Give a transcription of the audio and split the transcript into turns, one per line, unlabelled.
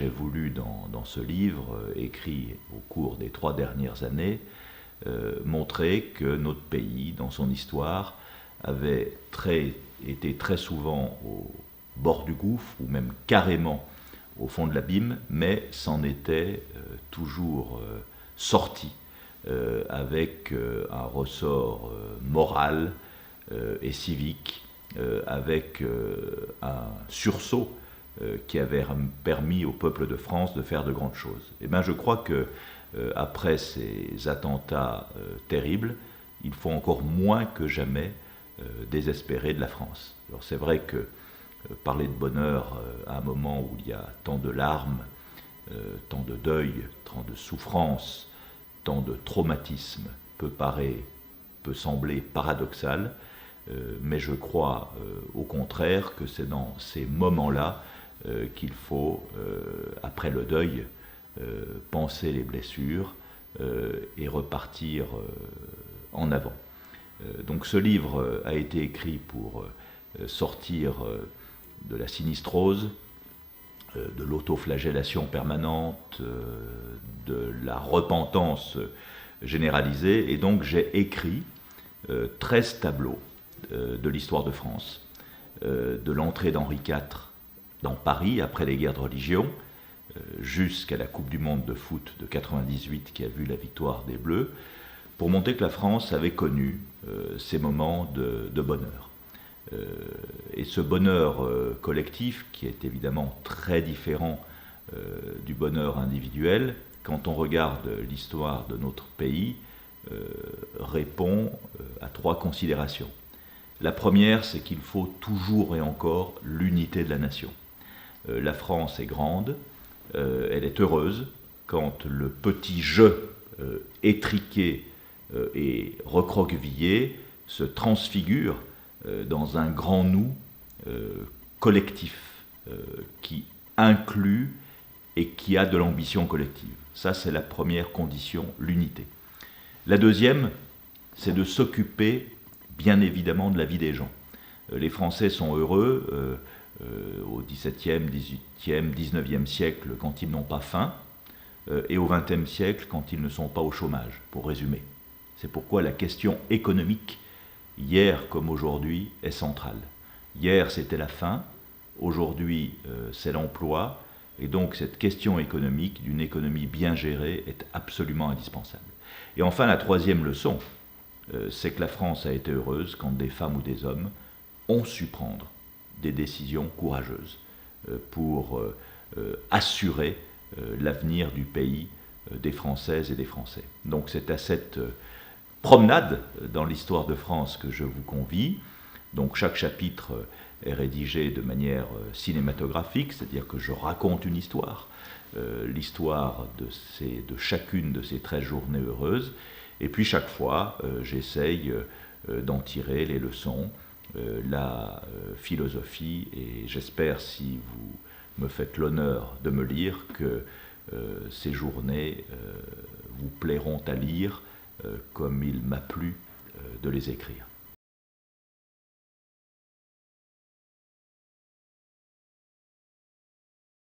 j'ai voulu dans ce livre, écrit au cours des 3 dernières années, montrer que notre pays, dans son histoire, avait été très souvent au bord du gouffre, ou même carrément au fond de l'abîme, mais s'en était toujours sorti avec un ressort moral et civique, avec un sursaut qui avait permis au peuple de France de faire de grandes choses. Et bien je crois que après ces attentats terribles, il faut encore moins que jamais désespérer de la France. Alors c'est vrai que parler de bonheur à un moment où il y a tant de larmes, tant de deuil, tant de souffrance, tant de traumatisme peut sembler paradoxal, mais je crois au contraire que c'est dans ces moments-là qu'il faut, après le deuil, penser les blessures et repartir en avant. Donc ce livre a été écrit pour sortir de la sinistrose, de l'autoflagellation permanente, de la repentance généralisée, et donc j'ai écrit 13 tableaux de l'histoire de France, de l'entrée d'Henri IV dans Paris après les guerres de religion, jusqu'à la Coupe du Monde de foot de 98 qui a vu la victoire des Bleus, pour montrer que la France avait connu ces moments de bonheur. Et ce bonheur collectif, qui est évidemment très différent du bonheur individuel, quand on regarde l'histoire de notre pays, répond à 3 considérations. La première, c'est qu'il faut toujours et encore l'unité de la nation. La France est grande, elle est heureuse quand le petit je étriqué et recroquevillé se transfigure dans un grand nous collectif qui inclut et qui a de l'ambition collective. Ça, c'est la première condition, l'unité. La deuxième, c'est de s'occuper, bien évidemment, de la vie des gens. Les Français sont heureux au XVIIe, XVIIIe, XIXe siècle quand ils n'ont pas faim, et au XXe siècle quand ils ne sont pas au chômage, pour résumer. C'est pourquoi la question économique, hier comme aujourd'hui, est centrale. Hier, c'était la faim, aujourd'hui, c'est l'emploi, et donc cette question économique, d'une économie bien gérée, est absolument indispensable. Et enfin, la troisième leçon, c'est que la France a été heureuse quand des femmes ou des hommes ont su prendre des décisions courageuses pour assurer l'avenir du pays, des Françaises et des Français. Donc c'est à cette promenade dans l'histoire de France que je vous convie. Donc chaque chapitre est rédigé de manière cinématographique, c'est-à-dire que je raconte une histoire, l'histoire de chacune de ces 13 journées heureuses, et puis chaque fois j'essaye d'en tirer les leçons, la philosophie, et j'espère, si vous me faites l'honneur de me lire, que ces journées vous plairont à lire comme il m'a plu de les écrire.